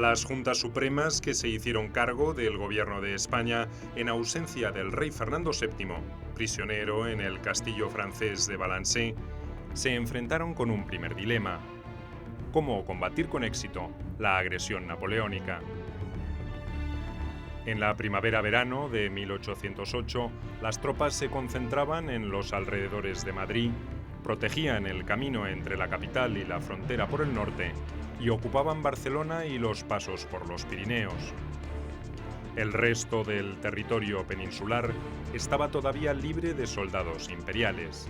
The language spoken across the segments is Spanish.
Las juntas supremas que se hicieron cargo del gobierno de España en ausencia del rey Fernando VII, prisionero en el castillo francés de Valençay, se enfrentaron con un primer dilema: cómo combatir con éxito la agresión napoleónica. En la primavera-verano de 1808, las tropas se concentraban en los alrededores de Madrid, protegían el camino entre la capital y la frontera por el norte y ocupaban Barcelona y los pasos por los Pirineos. El resto del territorio peninsular estaba todavía libre de soldados imperiales.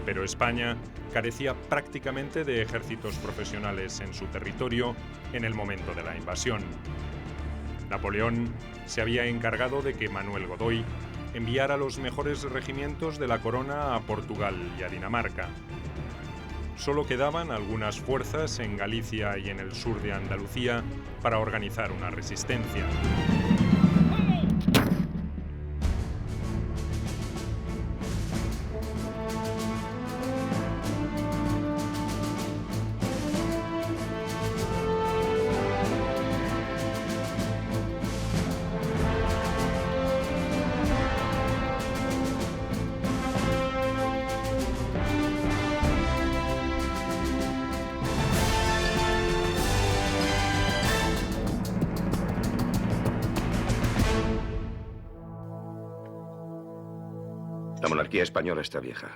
Pero España carecía prácticamente de ejércitos profesionales en su territorio en el momento de la invasión. Napoleón se había encargado de que Manuel Godoy enviara los mejores regimientos de la corona a Portugal y a Dinamarca. Solo quedaban algunas fuerzas en Galicia y en el sur de Andalucía para organizar una resistencia. La monarquía española está vieja.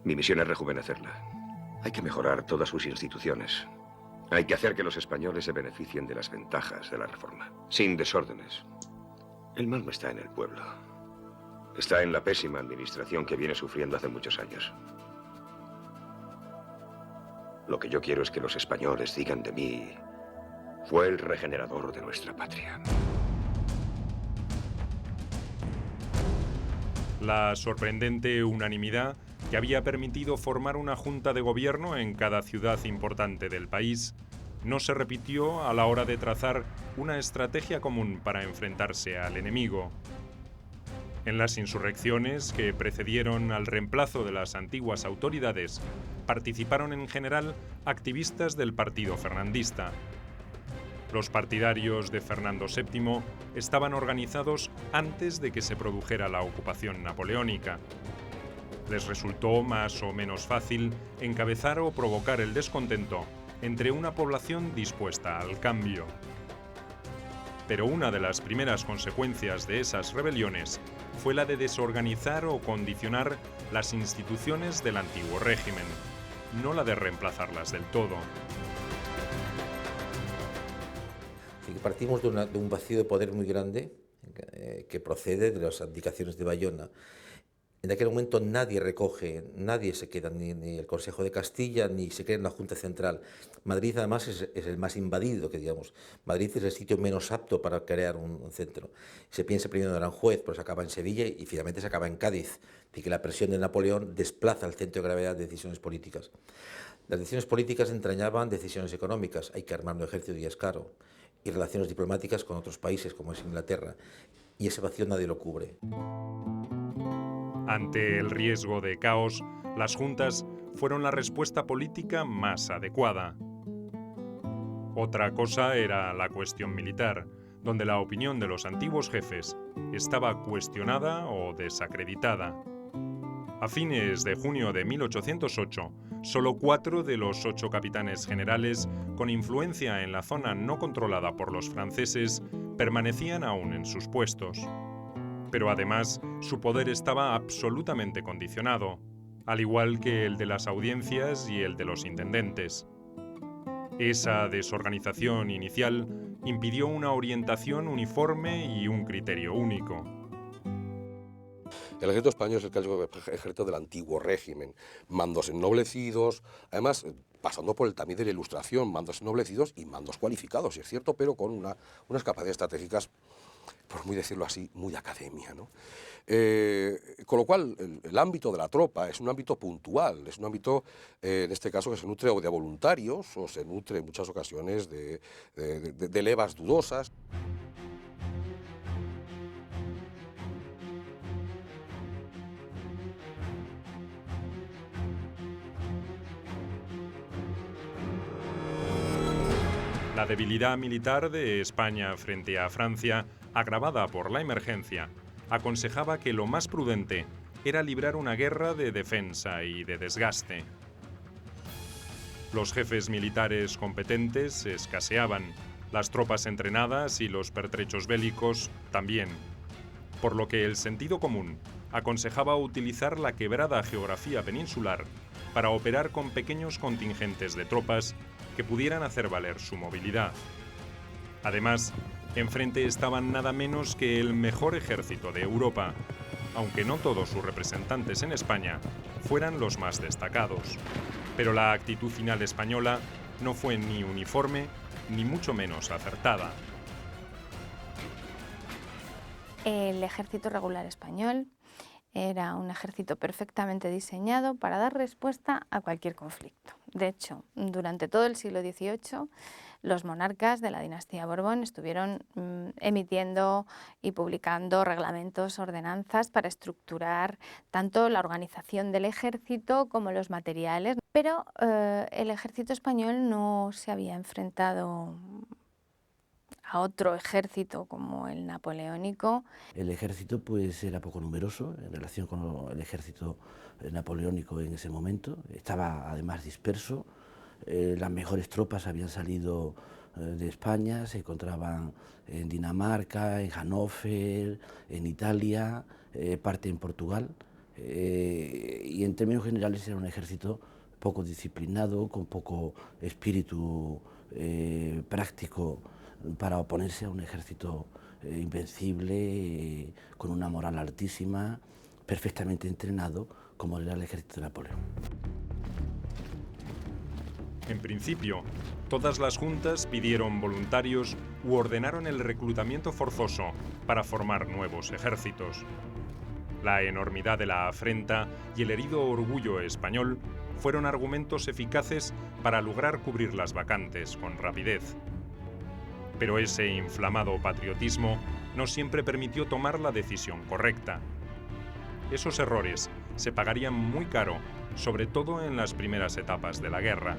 Mi misión es rejuvenecerla. Hay que mejorar todas sus instituciones. Hay que hacer que los españoles se beneficien de las ventajas de la reforma, sin desórdenes. El mal no está en el pueblo. Está en la pésima administración que viene sufriendo hace muchos años. Lo que yo quiero es que los españoles digan de mí: fue el regenerador de nuestra patria. La sorprendente unanimidad que había permitido formar una junta de gobierno en cada ciudad importante del país no se repitió a la hora de trazar una estrategia común para enfrentarse al enemigo. En las insurrecciones que precedieron al reemplazo de las antiguas autoridades, participaron en general activistas del partido fernandista. Los partidarios de Fernando VII estaban organizados antes de que se produjera la ocupación napoleónica. Les resultó más o menos fácil encabezar o provocar el descontento entre una población dispuesta al cambio. Pero una de las primeras consecuencias de esas rebeliones fue la de desorganizar o condicionar las instituciones del antiguo régimen, no la de reemplazarlas del todo. Partimos de un vacío de poder muy grande que procede de las abdicaciones de Bayona. En aquel momento nadie se queda, ni el Consejo de Castilla, ni se queda en la Junta Central. Madrid, además, es el más invadido, que digamos. Madrid es el sitio menos apto para crear un centro. Se piensa primero en Aranjuez, pero se acaba en Sevilla y finalmente se acaba en Cádiz. Así que la presión de Napoleón desplaza el centro de gravedad de decisiones políticas. Las decisiones políticas entrañaban decisiones económicas. Hay que armar un ejército y es caro. Y relaciones diplomáticas con otros países, como es Inglaterra. Y ese vacío nadie lo cubre. Ante el riesgo de caos, las juntas fueron la respuesta política más adecuada. Otra cosa era la cuestión militar, donde la opinión de los antiguos jefes estaba cuestionada o desacreditada. A fines de junio de 1808, solo 4 de los 8 capitanes generales con influencia en la zona no controlada por los franceses permanecían aún en sus puestos. Pero además, su poder estaba absolutamente condicionado, al igual que el de las audiencias y el de los intendentes. Esa desorganización inicial impidió una orientación uniforme y un criterio único. El ejército español es el clásico ejército del antiguo régimen, mandos ennoblecidos, además pasando por el tamiz de la Ilustración, mandos ennoblecidos y mandos cualificados, si es cierto, pero con unas capacidades estratégicas, por muy decirlo así, muy de academia, ¿no? Con lo cual, el ámbito de la tropa es un ámbito puntual, es un ámbito, en este caso, que se nutre o de voluntarios o se nutre en muchas ocasiones de levas dudosas. La La debilidad militar de España frente a Francia, agravada por la emergencia, aconsejaba que lo más prudente era librar una guerra de defensa y de desgaste. Los jefes militares competentes escaseaban, las tropas entrenadas y los pertrechos bélicos también, por lo que el sentido común aconsejaba utilizar la quebrada geografía peninsular para operar con pequeños contingentes de tropas que pudieran hacer valer su movilidad. Además, enfrente estaban nada menos que el mejor ejército de Europa, aunque no todos sus representantes en España fueran los más destacados. Pero la actitud final española no fue ni uniforme ni mucho menos acertada. El ejército regular español era un ejército perfectamente diseñado para dar respuesta a cualquier conflicto. De hecho, durante todo el siglo XVIII, los monarcas de la dinastía Borbón estuvieron emitiendo y publicando reglamentos, ordenanzas para estructurar tanto la organización del ejército como los materiales. Pero el ejército español no se había enfrentado a otro ejército como el napoleónico. El ejército pues era poco numeroso en relación con el ejército napoleónico en ese momento, estaba además disperso, las mejores tropas habían salido de España, se encontraban en Dinamarca, en Hannover, en Italia, parte en Portugal, y en términos generales era un ejército poco disciplinado, con poco espíritu práctico para oponerse a un ejército invencible, con una moral altísima, perfectamente entrenado, como era el ejército de Napoleón. En principio, todas las juntas pidieron voluntarios u ordenaron el reclutamiento forzoso para formar nuevos ejércitos. La enormidad de la afrenta y el herido orgullo español fueron argumentos eficaces para lograr cubrir las vacantes con rapidez. Pero ese inflamado patriotismo no siempre permitió tomar la decisión correcta. Esos errores se pagarían muy caro, sobre todo en las primeras etapas de la guerra.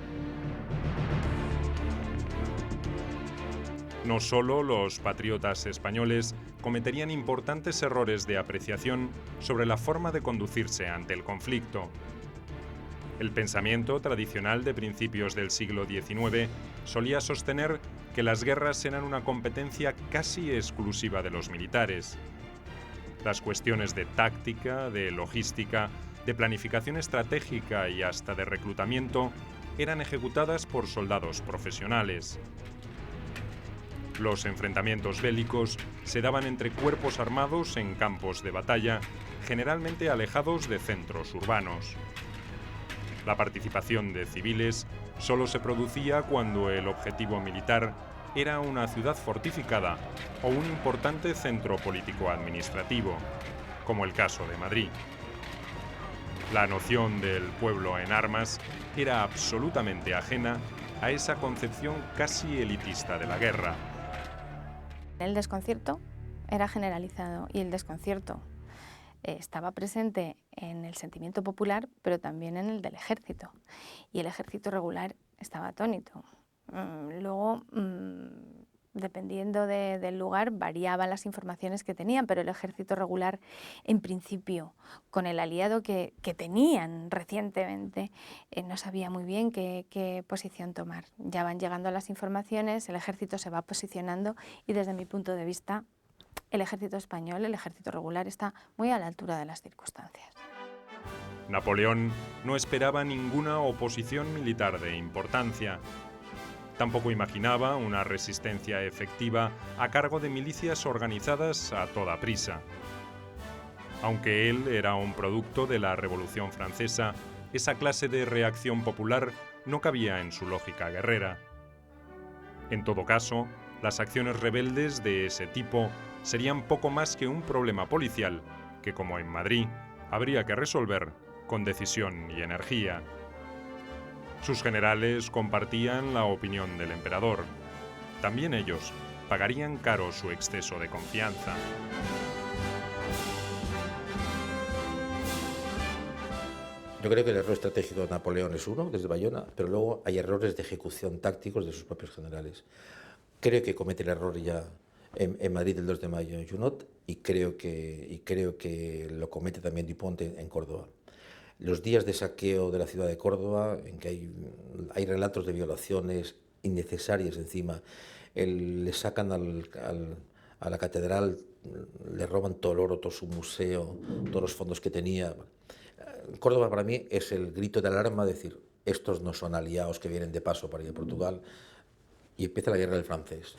No solo los patriotas españoles cometerían importantes errores de apreciación sobre la forma de conducirse ante el conflicto. El pensamiento tradicional de principios del siglo XIX solía sostener que las guerras eran una competencia casi exclusiva de los militares. Las cuestiones de táctica, de logística, de planificación estratégica y hasta de reclutamiento eran ejecutadas por soldados profesionales. Los enfrentamientos bélicos se daban entre cuerpos armados en campos de batalla, generalmente alejados de centros urbanos. La participación de civiles solo se producía cuando el objetivo militar era una ciudad fortificada o un importante centro político-administrativo, como el caso de Madrid. La noción del pueblo en armas era absolutamente ajena a esa concepción casi elitista de la guerra. El desconcierto era generalizado y el desconcierto estaba presente en el sentimiento popular, pero también en el del ejército. Y el ejército regular estaba atónito. Luego, dependiendo del lugar, variaban las informaciones que tenían, pero el ejército regular, en principio, con el aliado que tenían recientemente, no sabía muy bien qué posición tomar. Ya van llegando las informaciones, el ejército se va posicionando y desde mi punto de vista, el ejército español, el ejército regular, está muy a la altura de las circunstancias. Napoleón no esperaba ninguna oposición militar de importancia. Tampoco imaginaba una resistencia efectiva a cargo de milicias organizadas a toda prisa. Aunque él era un producto de la Revolución Francesa, esa clase de reacción popular no cabía en su lógica guerrera. En todo caso, las acciones rebeldes de ese tipo serían poco más que un problema policial que, como en Madrid, habría que resolver con decisión y energía. Sus generales compartían la opinión del emperador. También ellos pagarían caro su exceso de confianza. Yo creo que el error estratégico de Napoleón es uno, desde Bayona, pero luego hay errores de ejecución tácticos de sus propios generales. Creo que comete el error ya en Madrid el 2 de mayo en Junot y creo que lo comete también Dupont en Córdoba. Los días de saqueo de la ciudad de Córdoba, en que hay relatos de violaciones innecesarias encima, le sacan a la catedral, le roban todo el oro, todo su museo, todos los fondos que tenía. Córdoba para mí es el grito de alarma de decir, estos no son aliados que vienen de paso para ir a Portugal, y empieza la guerra del francés.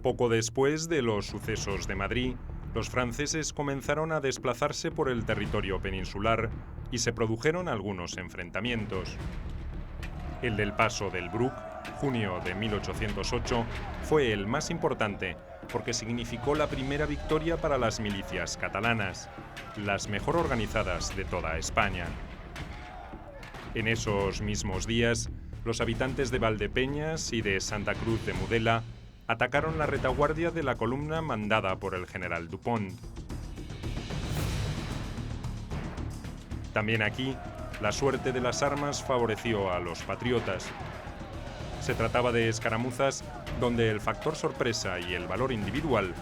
Poco después de los sucesos de Madrid, los franceses comenzaron a desplazarse por el territorio peninsular y se produjeron algunos enfrentamientos. El del Paso del Bruc, junio de 1808, fue el más importante porque significó la primera victoria para las milicias catalanas, las mejor organizadas de toda España. En esos mismos días, los habitantes de Valdepeñas y de Santa Cruz de Mudela atacaron la retaguardia de la columna mandada por el general Dupont. También aquí, la suerte de las armas favoreció a los patriotas. Se trataba de escaramuzas donde el factor sorpresa y el valor individual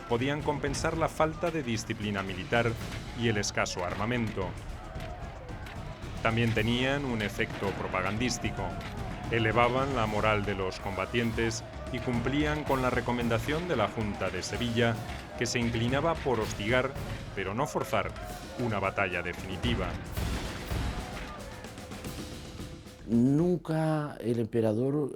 podían compensar la falta de disciplina militar y el escaso armamento. También tenían un efecto propagandístico. Elevaban la moral de los combatientes y cumplían con la recomendación de la Junta de Sevilla, que se inclinaba por hostigar, pero no forzar, una batalla definitiva. Nunca el emperador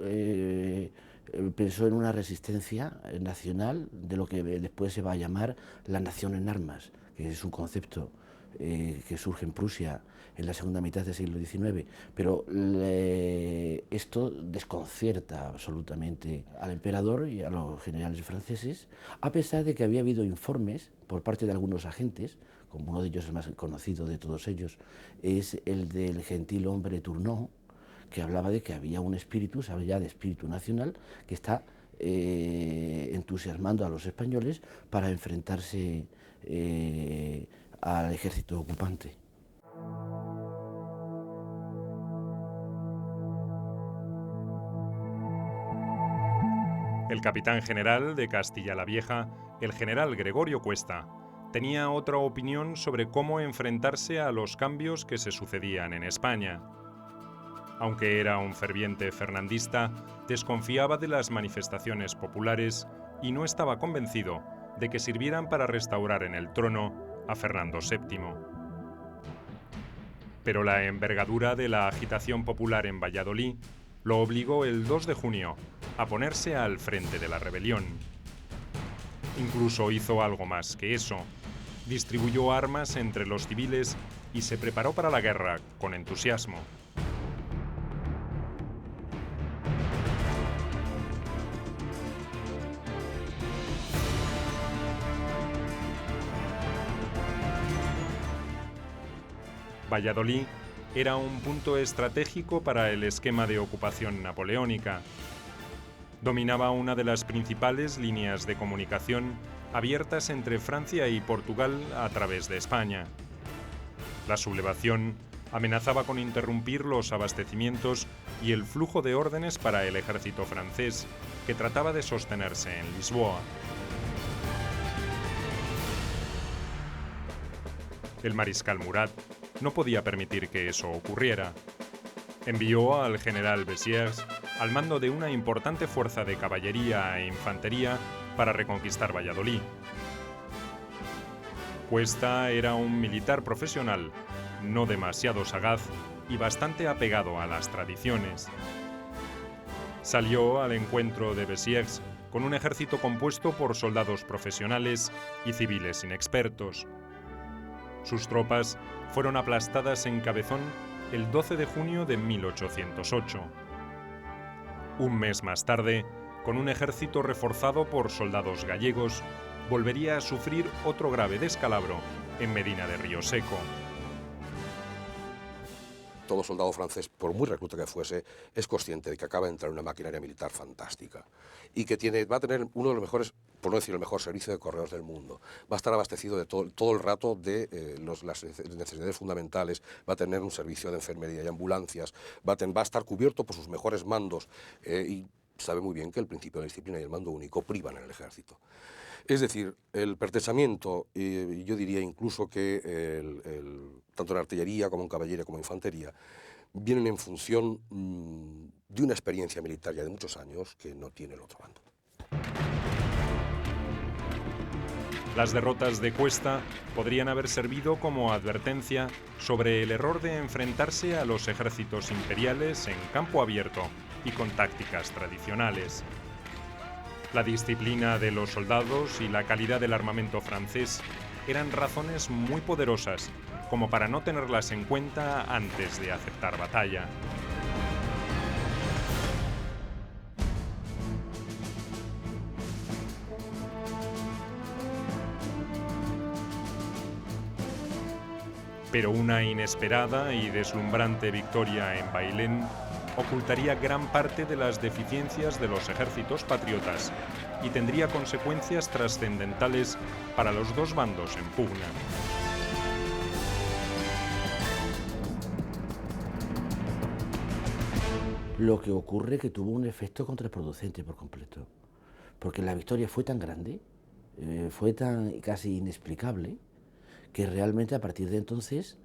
pensó en una resistencia nacional de lo que después se va a llamar la nación en armas, que es un concepto que surge en Prusia en la segunda mitad del siglo XIX, pero esto desconcierta absolutamente al emperador y a los generales franceses, a pesar de que había habido informes por parte de algunos agentes, como uno de ellos, el más conocido de todos ellos, es el del gentil hombre Tournon, que hablaba de que había un espíritu, se habla ya de espíritu nacional, que está entusiasmando a los españoles para enfrentarse al ejército ocupante. El capitán general de Castilla la Vieja, el general Gregorio Cuesta, tenía otra opinión sobre cómo enfrentarse a los cambios que se sucedían en España. Aunque era un ferviente fernandista, desconfiaba de las manifestaciones populares y no estaba convencido de que sirvieran para restaurar en el trono a Fernando VII. Pero la envergadura de la agitación popular en Valladolid lo obligó el 2 de junio a ponerse al frente de la rebelión. Incluso hizo algo más que eso. Distribuyó armas entre los civiles y se preparó para la guerra con entusiasmo. Valladolid era un punto estratégico para el esquema de ocupación napoleónica. Dominaba una de las principales líneas de comunicación abiertas entre Francia y Portugal a través de España. La sublevación amenazaba con interrumpir los abastecimientos y el flujo de órdenes para el ejército francés, que trataba de sostenerse en Lisboa. El mariscal Murat no podía permitir que eso ocurriera. Envió al general Bessières al mando de una importante fuerza de caballería e infantería para reconquistar Valladolid. Cuesta era un militar profesional, no demasiado sagaz y bastante apegado a las tradiciones. Salió al encuentro de Bessières con un ejército compuesto por soldados profesionales y civiles inexpertos. Sus tropas fueron aplastadas en Cabezón el 12 de junio de 1808. Un mes más tarde, con un ejército reforzado por soldados gallegos, volvería a sufrir otro grave descalabro en Medina de Rioseco. Todo soldado francés, por muy recluta que fuese, es consciente de que acaba de entrar en una maquinaria militar fantástica y que va a tener uno de los mejores por no decir el mejor servicio de correos del mundo. Va a estar abastecido de todo el rato de las necesidades fundamentales, va a tener un servicio de enfermería y ambulancias, va a estar cubierto por sus mejores mandos y sabe muy bien que el principio de la disciplina y el mando único privan en el ejército. Es decir, el pertrechamiento, y yo diría incluso que tanto en artillería como en caballería como en infantería, vienen en función de una experiencia militar ya de muchos años que no tiene el otro bando. Las derrotas de Cuesta podrían haber servido como advertencia sobre el error de enfrentarse a los ejércitos imperiales en campo abierto y con tácticas tradicionales. La disciplina de los soldados y la calidad del armamento francés eran razones muy poderosas como para no tenerlas en cuenta antes de aceptar batalla. Pero una inesperada y deslumbrante victoria en Bailén ocultaría gran parte de las deficiencias de los ejércitos patriotas y tendría consecuencias trascendentales para los dos bandos en pugna. Lo que ocurre es que tuvo un efecto contraproducente por completo, porque la victoria fue tan grande, fue tan casi inexplicable, que realmente a partir de entonces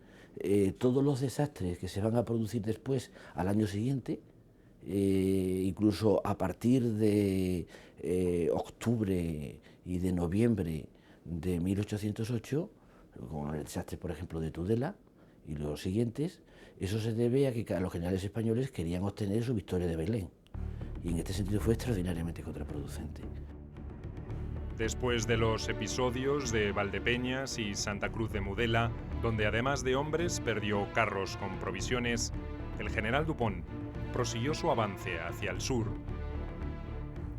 todos los desastres que se van a producir después al año siguiente, incluso a partir de octubre y de noviembre de 1808, con el desastre por ejemplo de Tudela y los siguientes, eso se debe a que los generales españoles querían obtener su victoria de Bailén, y en este sentido fue extraordinariamente contraproducente. Después de los episodios de Valdepeñas y Santa Cruz de Mudela, donde además de hombres perdió carros con provisiones, el general Dupont prosiguió su avance hacia el sur.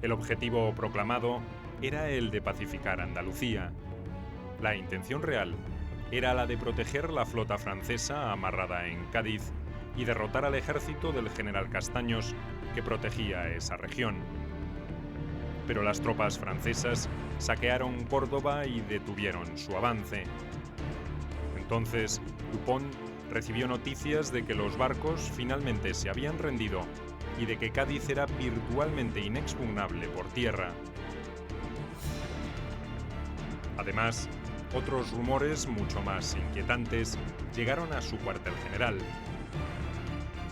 El objetivo proclamado era el de pacificar Andalucía. La intención real era la de proteger la flota francesa amarrada en Cádiz y derrotar al ejército del general Castaños, que protegía esa región. Pero las tropas francesas saquearon Córdoba y detuvieron su avance. Entonces, Dupont recibió noticias de que los barcos finalmente se habían rendido y de que Cádiz era virtualmente inexpugnable por tierra. Además, otros rumores mucho más inquietantes llegaron a su cuartel general.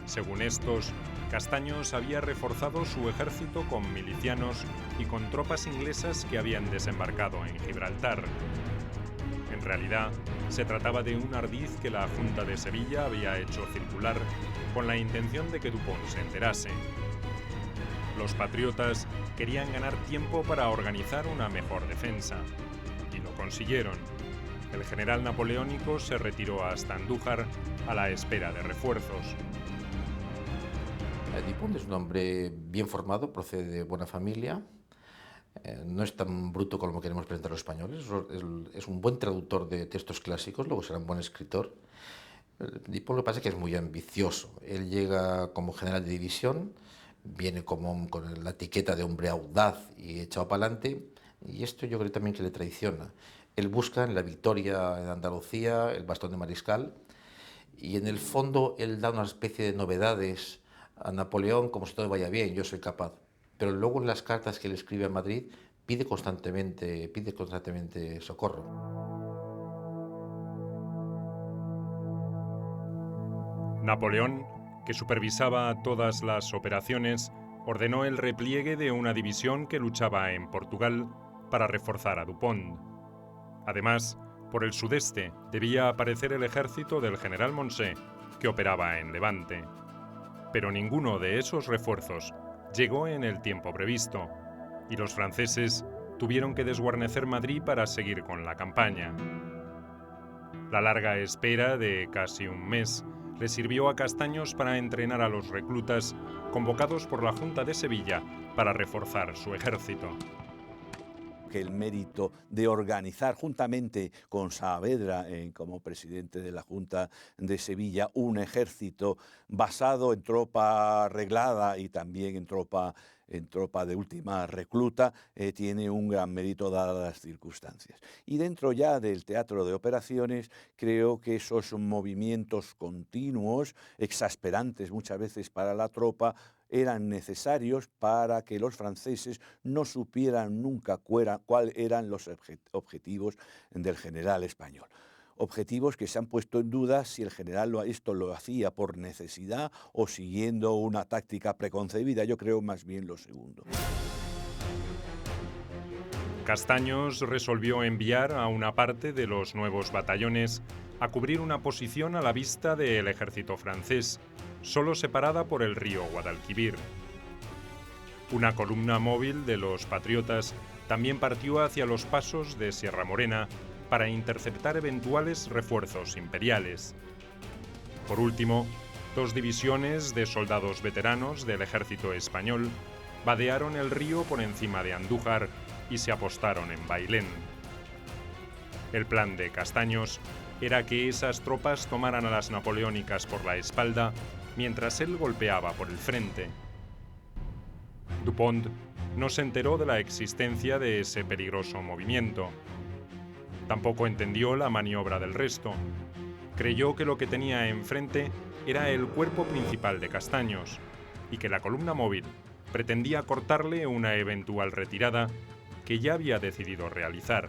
Según estos, Castaños había reforzado su ejército con milicianos y con tropas inglesas que habían desembarcado en Gibraltar. En realidad, se trataba de un ardid que la Junta de Sevilla había hecho circular con la intención de que Dupont se enterase. Los patriotas querían ganar tiempo para organizar una mejor defensa, y lo consiguieron. El general napoleónico se retiró hasta Andújar a la espera de refuerzos. Dupont es un hombre bien formado, procede de buena familia, no es tan bruto como queremos presentar los españoles, es un buen traductor de textos clásicos, luego será un buen escritor. Dupont lo que pasa es que es muy ambicioso. Él llega como general de división, viene con la etiqueta de hombre audaz y echado para adelante, y esto yo creo también que le traiciona. Él busca en la victoria en Andalucía el bastón de mariscal, y en el fondo él da una especie de novedades a Napoleón como si todo vaya bien, yo soy capaz. Pero luego en las cartas que le escribe a Madrid pide constantemente socorro. Napoleón, que supervisaba todas las operaciones, ordenó el repliegue de una división que luchaba en Portugal para reforzar a Dupont. Además, por el sudeste debía aparecer el ejército del general Moncey, que operaba en Levante. Pero ninguno de esos refuerzos llegó en el tiempo previsto, y los franceses tuvieron que desguarnecer Madrid para seguir con la campaña. La larga espera de casi un mes le sirvió a Castaños para entrenar a los reclutas convocados por la Junta de Sevilla para reforzar su ejército. Que el mérito proyecto de organizar juntamente con Saavedra como presidente de la Junta de Sevilla un ejército basado en tropa reglada y también en tropa de última recluta, tiene un gran mérito dadas las circunstancias. Y dentro ya del teatro de operaciones, creo que esos movimientos continuos, exasperantes muchas veces para la tropa, eran necesarios para que los franceses no supieran nunca cuáles eran los objetivos del general español. Objetivos que se han puesto en duda si el general esto lo hacía por necesidad o siguiendo una táctica preconcebida. Yo creo más bien lo segundo. Castaños resolvió enviar a una parte de los nuevos batallones a cubrir una posición a la vista del ejército francés, solo separada por el río Guadalquivir. Una columna móvil de los patriotas también partió hacia los pasos de Sierra Morena para interceptar eventuales refuerzos imperiales. Por último, 2 divisiones de soldados veteranos del ejército español vadearon el río por encima de Andújar y se apostaron en Bailén. El plan de Castaños era que esas tropas tomaran a las napoleónicas por la espalda mientras él golpeaba por el frente. Dupont no se enteró de la existencia de ese peligroso movimiento. Tampoco entendió la maniobra del resto. Creyó que lo que tenía enfrente era el cuerpo principal de Castaños y que la columna móvil pretendía cortarle una eventual retirada que ya había decidido realizar.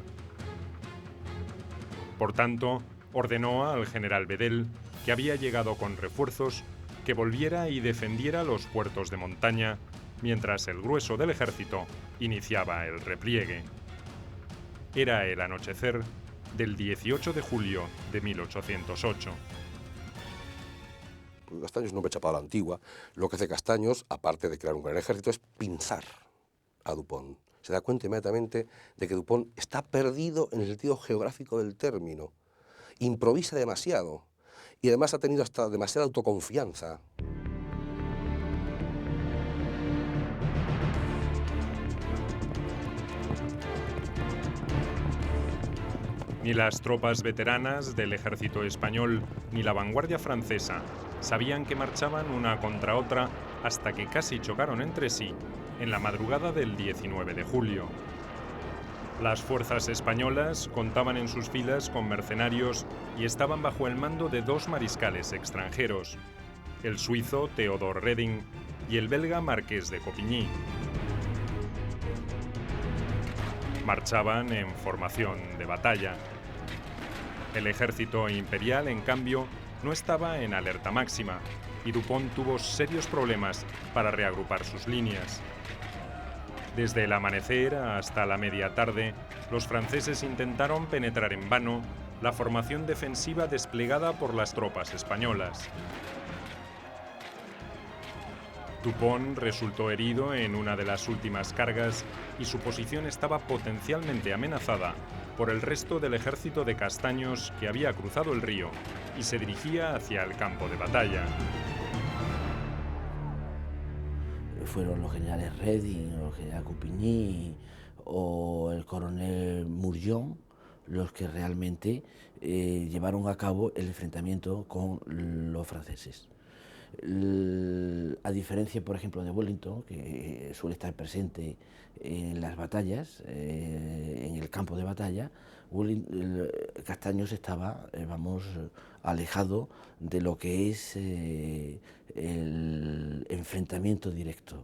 Por tanto, ordenó al general Bedel, que había llegado con refuerzos, que volviera y defendiera los puertos de montaña, mientras el grueso del ejército iniciaba el repliegue. Era el anochecer del 18 de julio de 1808. Castaños no me echa para la antigua. Lo que hace Castaños, aparte de crear un gran ejército, es pinzar a Dupont. Se da cuenta inmediatamente de que Dupont está perdido en el sentido geográfico del término. Improvisa demasiado y además ha tenido hasta demasiada autoconfianza. Ni las tropas veteranas del ejército español ni la vanguardia francesa sabían que marchaban una contra otra hasta que casi chocaron entre sí en la madrugada del 19 de julio. Las fuerzas españolas contaban en sus filas con mercenarios y estaban bajo el mando de 2 mariscales extranjeros, el suizo Theodor Reding y el belga Marqués de Coligny. Marchaban en formación de batalla. El ejército imperial, en cambio, no estaba en alerta máxima y Dupont tuvo serios problemas para reagrupar sus líneas. Desde el amanecer hasta la media tarde, los franceses intentaron penetrar en vano la formación defensiva desplegada por las tropas españolas. Dupont resultó herido en una de las últimas cargas y su posición estaba potencialmente amenazada por el resto del ejército de Castaños que había cruzado el río y se dirigía hacia el campo de batalla. Fueron los generales Reding, el general Coligny o el coronel Mourillon los que realmente llevaron a cabo el enfrentamiento con los franceses. A diferencia, por ejemplo, de Wellington, que suele estar presente en las batallas, en el campo de batalla, Castaños estaba, alejado de lo que es el enfrentamiento directo.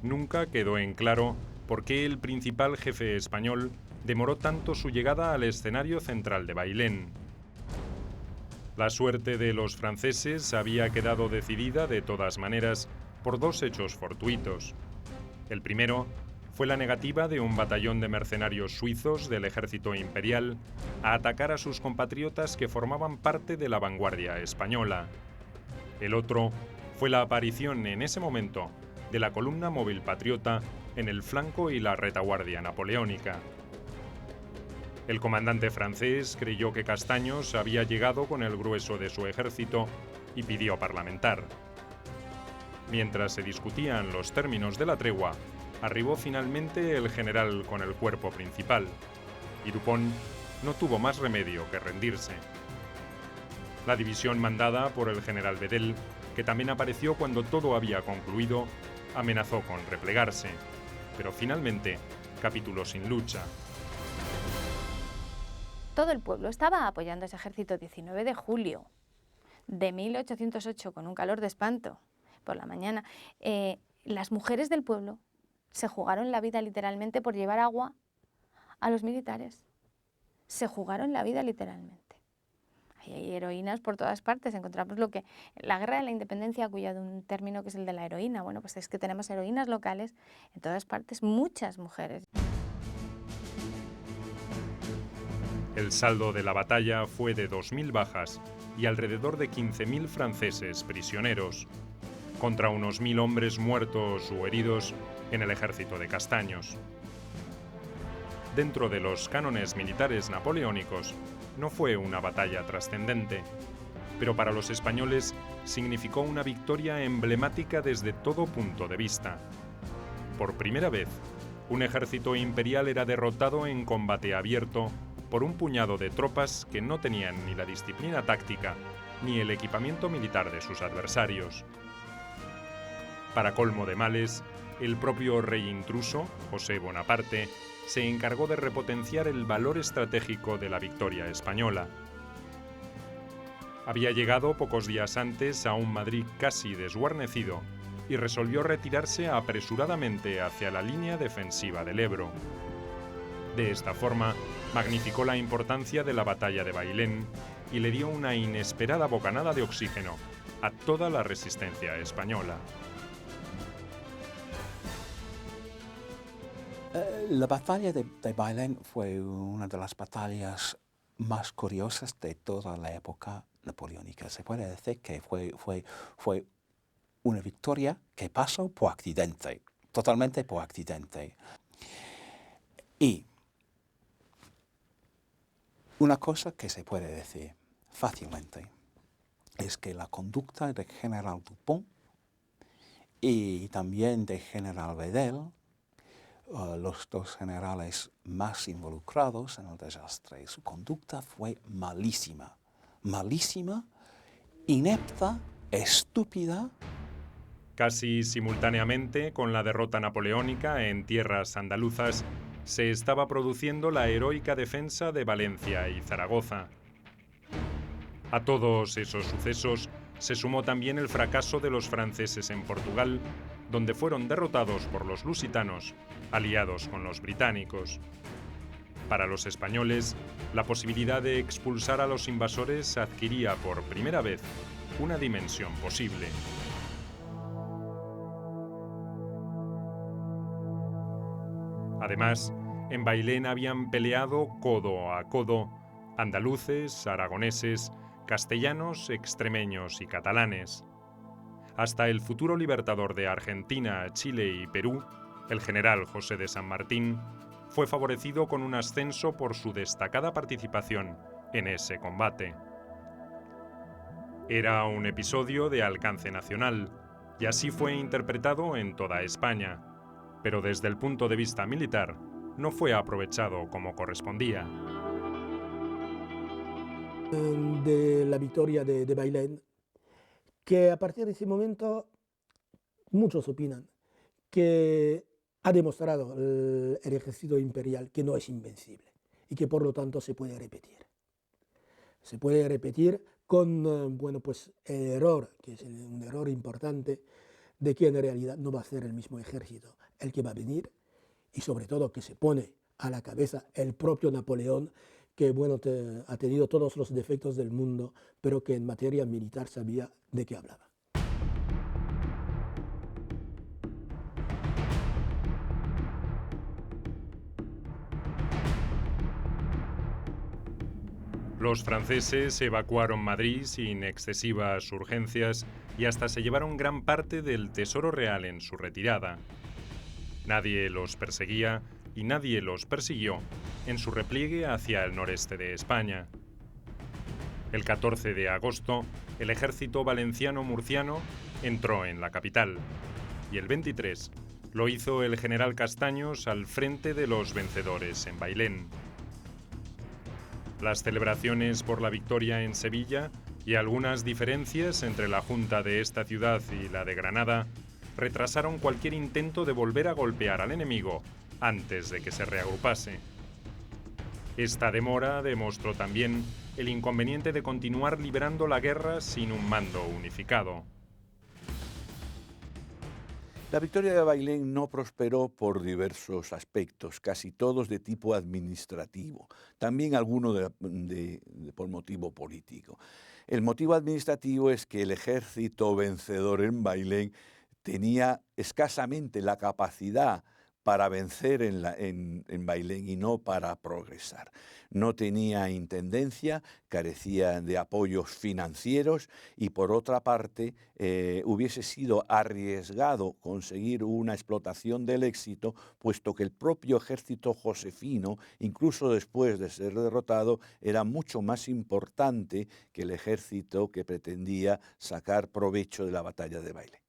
Nunca quedó en claro por qué el principal jefe español demoró tanto su llegada al escenario central de Bailén. La suerte de los franceses había quedado decidida de todas maneras por 2 hechos fortuitos. El primero fue la negativa de un batallón de mercenarios suizos del ejército imperial a atacar a sus compatriotas que formaban parte de la vanguardia española. El otro fue la aparición en ese momento de la columna móvil patriota en el flanco y la retaguardia napoleónica. El comandante francés creyó que Castaños había llegado con el grueso de su ejército y pidió parlamentar. Mientras se discutían los términos de la tregua, arribó finalmente el general con el cuerpo principal, y Dupont no tuvo más remedio que rendirse. La división mandada por el general Bedel, que también apareció cuando todo había concluido, amenazó con replegarse, pero finalmente capituló sin lucha. Todo el pueblo estaba apoyando a ese ejército. 19 de julio de 1808, con un calor de espanto por la mañana. Las mujeres del pueblo se jugaron la vida literalmente por llevar agua a los militares. Se jugaron la vida literalmente. Hay heroínas por todas partes. Encontramos la guerra de la independencia, acuñó un término que es el de la heroína. Bueno, pues es que tenemos heroínas locales en todas partes, muchas mujeres. El saldo de la batalla fue de 2.000 bajas y alrededor de 15.000 franceses prisioneros, contra unos 1.000 hombres muertos o heridos en el ejército de Castaños. Dentro de los cánones militares napoleónicos, no fue una batalla trascendente, pero para los españoles significó una victoria emblemática desde todo punto de vista. Por primera vez, un ejército imperial era derrotado en combate abierto por un puñado de tropas que no tenían ni la disciplina táctica ni el equipamiento militar de sus adversarios. Para colmo de males, el propio rey intruso, José Bonaparte, se encargó de repotenciar el valor estratégico de la victoria española. Había llegado pocos días antes a un Madrid casi desguarnecido y resolvió retirarse apresuradamente hacia la línea defensiva del Ebro. De esta forma, magnificó la importancia de la batalla de Bailén y le dio una inesperada bocanada de oxígeno a toda la resistencia española. La batalla de Bailén fue una de las batallas más curiosas de toda la época napoleónica. Se puede decir que fue una victoria que pasó por accidente, totalmente por accidente. Y una cosa que se puede decir fácilmente es que la conducta del general Dupont y también del general Bedel, los dos generales más involucrados en el desastre, su conducta fue malísima, malísima, inepta, estúpida. Casi simultáneamente con la derrota napoleónica en tierras andaluzas, se estaba produciendo la heroica defensa de Valencia y Zaragoza. A todos esos sucesos se sumó también el fracaso de los franceses en Portugal, donde fueron derrotados por los lusitanos, aliados con los británicos. Para los españoles, la posibilidad de expulsar a los invasores adquiría por primera vez una dimensión posible. Además, en Bailén habían peleado codo a codo andaluces, aragoneses, castellanos, extremeños y catalanes. Hasta el futuro libertador de Argentina, Chile y Perú, el general José de San Martín, fue favorecido con un ascenso por su destacada participación en ese combate. Era un episodio de alcance nacional, y así fue interpretado en toda España, pero desde el punto de vista militar no fue aprovechado como correspondía. De la victoria de Bailén, que a partir de ese momento muchos opinan que ha demostrado el ejército imperial que no es invencible y que por lo tanto se puede repetir. Se puede repetir con bueno, pues el error, que es un error importante, de que en realidad no va a ser el mismo ejército el que va a venir, y sobre todo que se pone a la cabeza el propio Napoleón, que bueno, ha tenido todos los defectos del mundo, pero que en materia militar sabía de qué hablaba. Los franceses evacuaron Madrid sin excesivas urgencias y hasta se llevaron gran parte del tesoro real en su retirada. Nadie los perseguía y nadie los persiguió en su repliegue hacia el noreste de España. El 14 de agosto, el ejército valenciano-murciano entró en la capital y el 23, Lo hizo el general Castaños al frente de los vencedores en Bailén. Las celebraciones por la victoria en Sevilla y algunas diferencias entre la Junta de esta ciudad y la de Granada retrasaron cualquier intento de volver a golpear al enemigo antes de que se reagrupase. Esta demora demostró también el inconveniente de continuar librando la guerra sin un mando unificado. La victoria de Bailén no prosperó por diversos aspectos, casi todos de tipo administrativo, también algunos por motivo político. El motivo administrativo es que el ejército vencedor en Bailén tenía escasamente la capacidad para vencer en Bailén y no para progresar. No tenía intendencia, carecía de apoyos financieros y por otra parte hubiese sido arriesgado conseguir una explotación del éxito, puesto que el propio ejército josefino, incluso después de ser derrotado, era mucho más importante que el ejército que pretendía sacar provecho de la batalla de Bailén.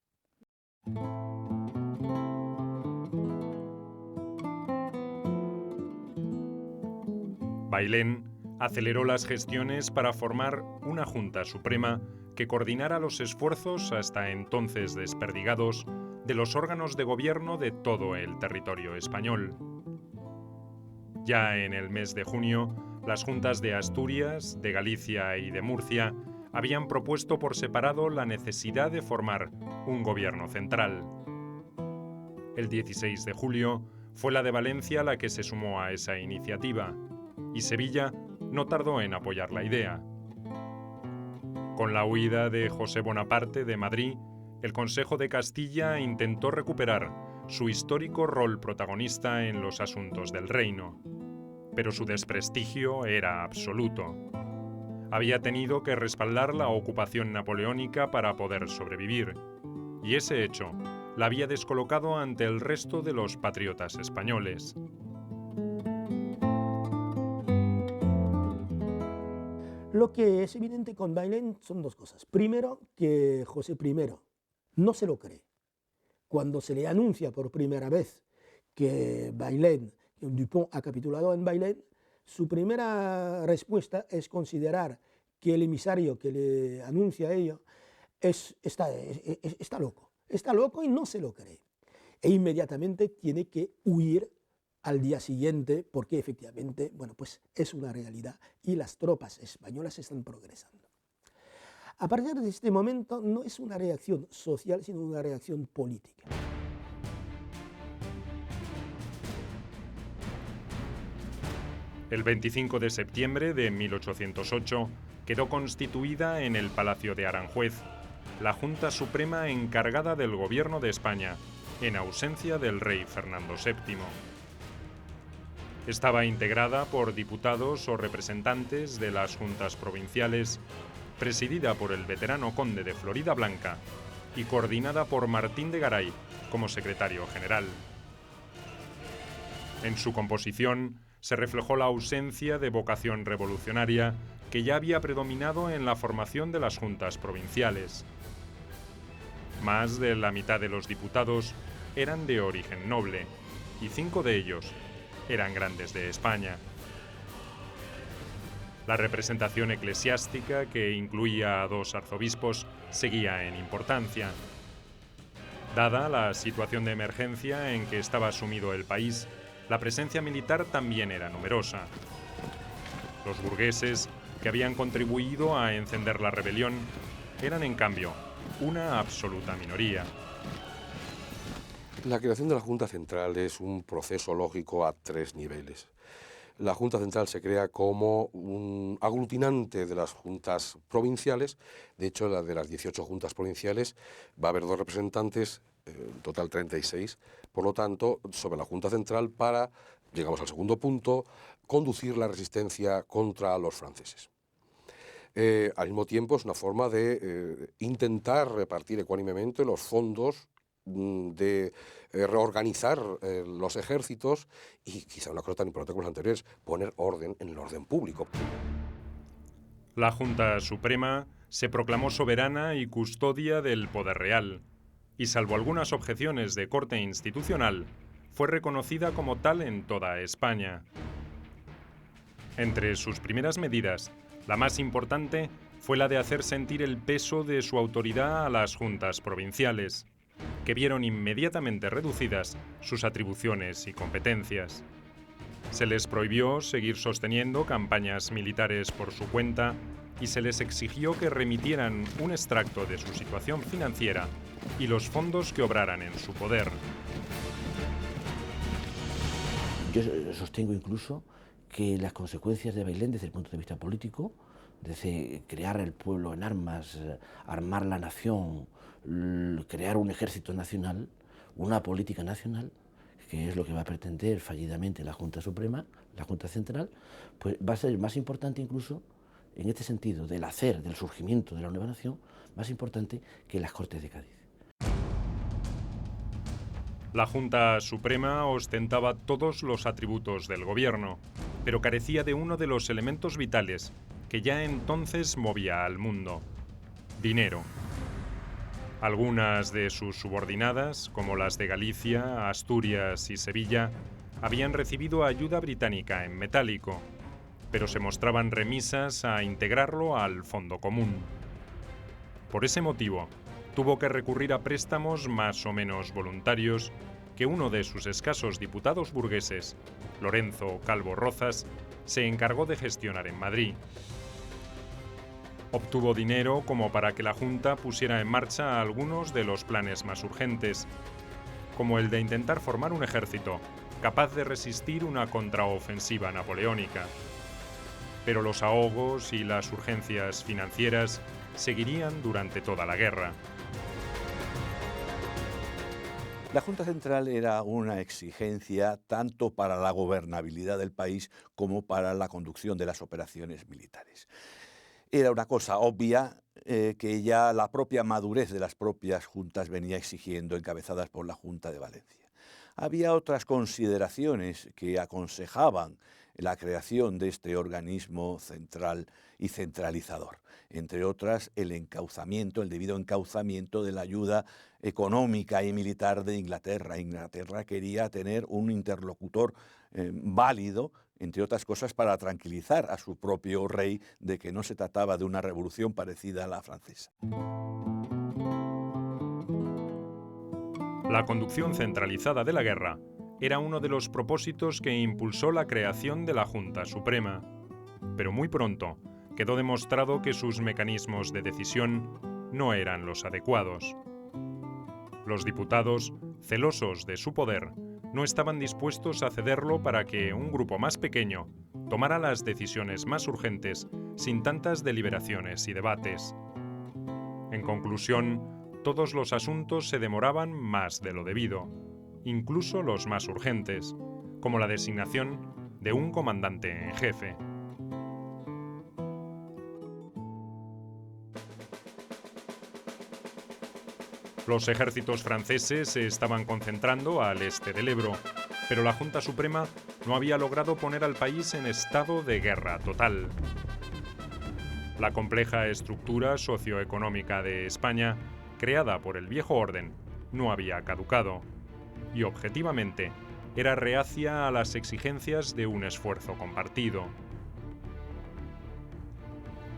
Bailén aceleró las gestiones para formar una Junta Suprema que coordinara los esfuerzos hasta entonces desperdigados de los órganos de gobierno de todo el territorio español. Ya en el mes de junio, las juntas de Asturias, de Galicia y de Murcia habían propuesto por separado la necesidad de formar un gobierno central. El 16 de julio fue la de Valencia la que se sumó a esa iniciativa, y Sevilla no tardó en apoyar la idea. Con la huida de José Bonaparte de Madrid, el Consejo de Castilla intentó recuperar su histórico rol protagonista en los asuntos del reino, pero su desprestigio era absoluto. Había tenido que respaldar la ocupación napoleónica para poder sobrevivir, y ese hecho la había descolocado ante el resto de los patriotas españoles. Lo que es evidente con Bailén son dos cosas. Primero, que José I no se lo cree. Cuando se le anuncia por primera vez que Dupont ha capitulado en Bailén, su primera respuesta es considerar que el emisario que le anuncia ello está loco y no se lo cree. E inmediatamente tiene que huir al día siguiente, porque efectivamente, pues es una realidad y las tropas españolas están progresando. A partir de este momento no es una reacción social, sino una reacción política. El 25 de septiembre de 1808 quedó constituida en el Palacio de Aranjuez la Junta Suprema encargada del gobierno de España, en ausencia del rey Fernando VII. Estaba integrada por diputados o representantes de las juntas provinciales, presidida por el veterano conde de Floridablanca y coordinada por Martín de Garay como secretario general. En su composición se reflejó la ausencia de vocación revolucionaria que ya había predominado en la formación de las juntas provinciales. Más de la mitad de los diputados eran de origen noble y 5 de ellos eran grandes de España. La representación eclesiástica, que incluía a 2 arzobispos, seguía en importancia. Dada la situación de emergencia en que estaba sumido el país, la presencia militar también era numerosa. Los burgueses, que habían contribuido a encender la rebelión, eran en cambio una absoluta minoría. La creación de la Junta Central es un proceso lógico a 3 niveles. La Junta Central se crea como un aglutinante de las juntas provinciales. De hecho, de las 18 juntas provinciales va a haber 2 representantes, en total 36. Por lo tanto, sobre la Junta Central para, llegamos al segundo punto, conducir la resistencia contra los franceses. Al mismo tiempo, es una forma de intentar repartir ecuánimemente los fondos, de reorganizar los ejércitos y, quizá una cosa tan importante como las anteriores, poner orden en el orden público. La Junta Suprema se proclamó soberana y custodia del poder real, y salvo algunas objeciones de corte institucional, fue reconocida como tal en toda España. Entre sus primeras medidas, la más importante fue la de hacer sentir el peso de su autoridad a las juntas provinciales, que vieron inmediatamente reducidas sus atribuciones y competencias. Se les prohibió seguir sosteniendo campañas militares por su cuenta y se les exigió que remitieran un extracto de su situación financiera y los fondos que obraran en su poder. Yo sostengo incluso que las consecuencias de Bailén desde el punto de vista político, desde crear el pueblo en armas, armar la nación, crear un ejército nacional, una política nacional, que es lo que va a pretender fallidamente la Junta Suprema, la Junta Central, pues va a ser más importante incluso, en este sentido, del hacer, del surgimiento de la nueva nación, más importante que las Cortes de Cádiz. La Junta Suprema ostentaba todos los atributos del gobierno, pero carecía de uno de los elementos vitales que ya entonces movía al mundo: dinero. Algunas de sus subordinadas, como las de Galicia, Asturias y Sevilla, habían recibido ayuda británica en metálico, pero se mostraban remisas a integrarlo al fondo común. Por ese motivo, tuvo que recurrir a préstamos más o menos voluntarios que uno de sus escasos diputados burgueses, Lorenzo Calvo Rozas, se encargó de gestionar en Madrid. Obtuvo dinero como para que la Junta pusiera en marcha algunos de los planes más urgentes, como el de intentar formar un ejército capaz de resistir una contraofensiva napoleónica. Pero los ahogos y las urgencias financieras seguirían durante toda la guerra. La Junta Central era una exigencia tanto para la gobernabilidad del país como para la conducción de las operaciones militares. Era una cosa obvia que ya la propia madurez de las propias juntas venía exigiendo, encabezadas por la Junta de Valencia. Había otras consideraciones que aconsejaban la creación de este organismo central y centralizador. Entre otras, el encauzamiento, el debido encauzamiento de la ayuda económica y militar de Inglaterra. Inglaterra quería tener un interlocutor válido, entre otras cosas, para tranquilizar a su propio rey de que no se trataba de una revolución parecida a la francesa. La conducción centralizada de la guerra era uno de los propósitos que impulsó la creación de la Junta Suprema, pero muy pronto quedó demostrado que sus mecanismos de decisión no eran los adecuados. Los diputados, celosos de su poder, no estaban dispuestos a cederlo para que un grupo más pequeño tomara las decisiones más urgentes sin tantas deliberaciones y debates. En conclusión, todos los asuntos se demoraban más de lo debido, incluso los más urgentes, como la designación de un comandante en jefe. Los ejércitos franceses se estaban concentrando al este del Ebro, pero la Junta Suprema no había logrado poner al país en estado de guerra total. La compleja estructura socioeconómica de España, creada por el viejo orden, no había caducado, y objetivamente era reacia a las exigencias de un esfuerzo compartido.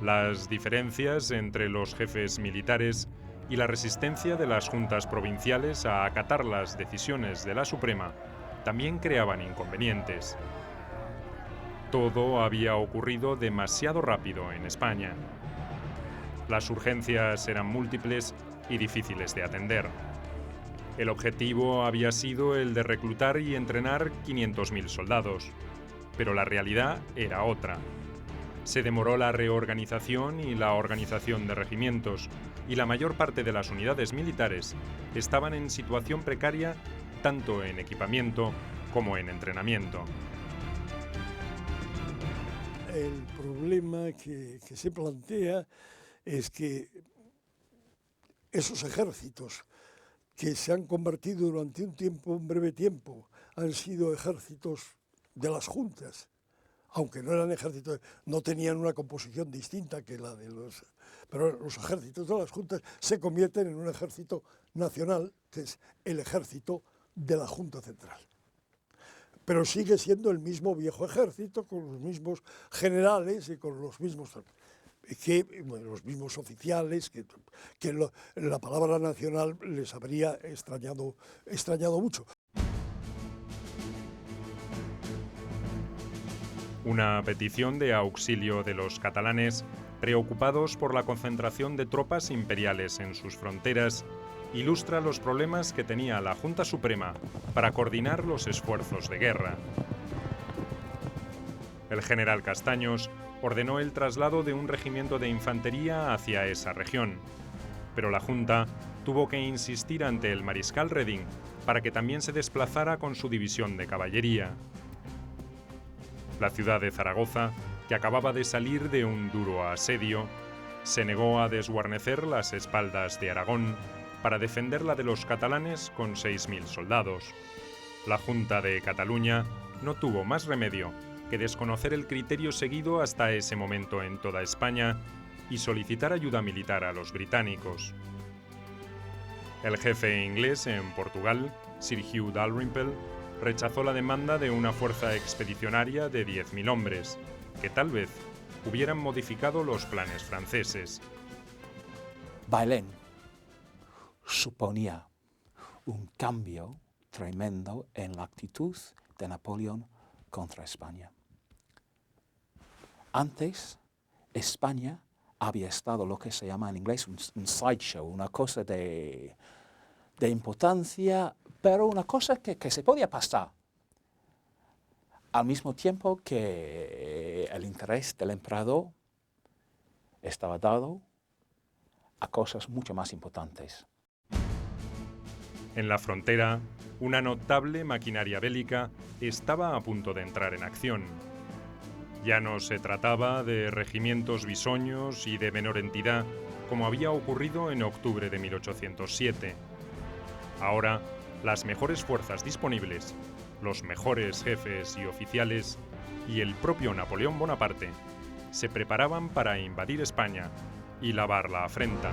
Las diferencias entre los jefes militares y la resistencia de las juntas provinciales a acatar las decisiones de la Suprema también creaban inconvenientes. Todo había ocurrido demasiado rápido en España. Las urgencias eran múltiples y difíciles de atender. El objetivo había sido el de reclutar y entrenar 500.000 soldados, pero la realidad era otra. Se demoró la reorganización y la organización de regimientos, y la mayor parte de las unidades militares estaban en situación precaria tanto en equipamiento como en entrenamiento. El problema que se plantea es que esos ejércitos que se han convertido durante un breve tiempo, han sido ejércitos de las juntas, aunque no eran ejércitos, no tenían una composición distinta que la de los... Pero los ejércitos de las juntas se convierten en un ejército nacional, que es el ejército de la Junta Central. Pero sigue siendo el mismo viejo ejército, con los mismos generales y con los mismos oficiales, la palabra nacional les habría extrañado mucho. Una petición de auxilio de los catalanes, preocupados por la concentración de tropas imperiales en sus fronteras, ilustra los problemas que tenía la Junta Suprema para coordinar los esfuerzos de guerra. El general Castaños ordenó el traslado de un regimiento de infantería hacia esa región, pero la Junta tuvo que insistir ante el mariscal Reding para que también se desplazara con su división de caballería. La ciudad de Zaragoza, que acababa de salir de un duro asedio, se negó a desguarnecer las espaldas de Aragón para defenderla de los catalanes con 6.000 soldados. La Junta de Cataluña no tuvo más remedio que desconocer el criterio seguido hasta ese momento en toda España y solicitar ayuda militar a los británicos. El jefe inglés en Portugal, Sir Hugh Dalrymple, rechazó la demanda de una fuerza expedicionaria de 10.000 hombres, que tal vez hubieran modificado los planes franceses. Bailén suponía un cambio tremendo en la actitud de Napoleón contra España. Antes, España había estado lo que se llama en inglés un sideshow, una cosa de importancia, pero una cosa que se podía pasar. Al mismo tiempo que el interés del emperador estaba dado a cosas mucho más importantes. En la frontera, una notable maquinaria bélica estaba a punto de entrar en acción. Ya no se trataba de regimientos bisoños y de menor entidad, como había ocurrido en octubre de 1807. Ahora, las mejores fuerzas disponibles, los mejores jefes y oficiales y el propio Napoleón Bonaparte se preparaban para invadir España y lavar la afrenta.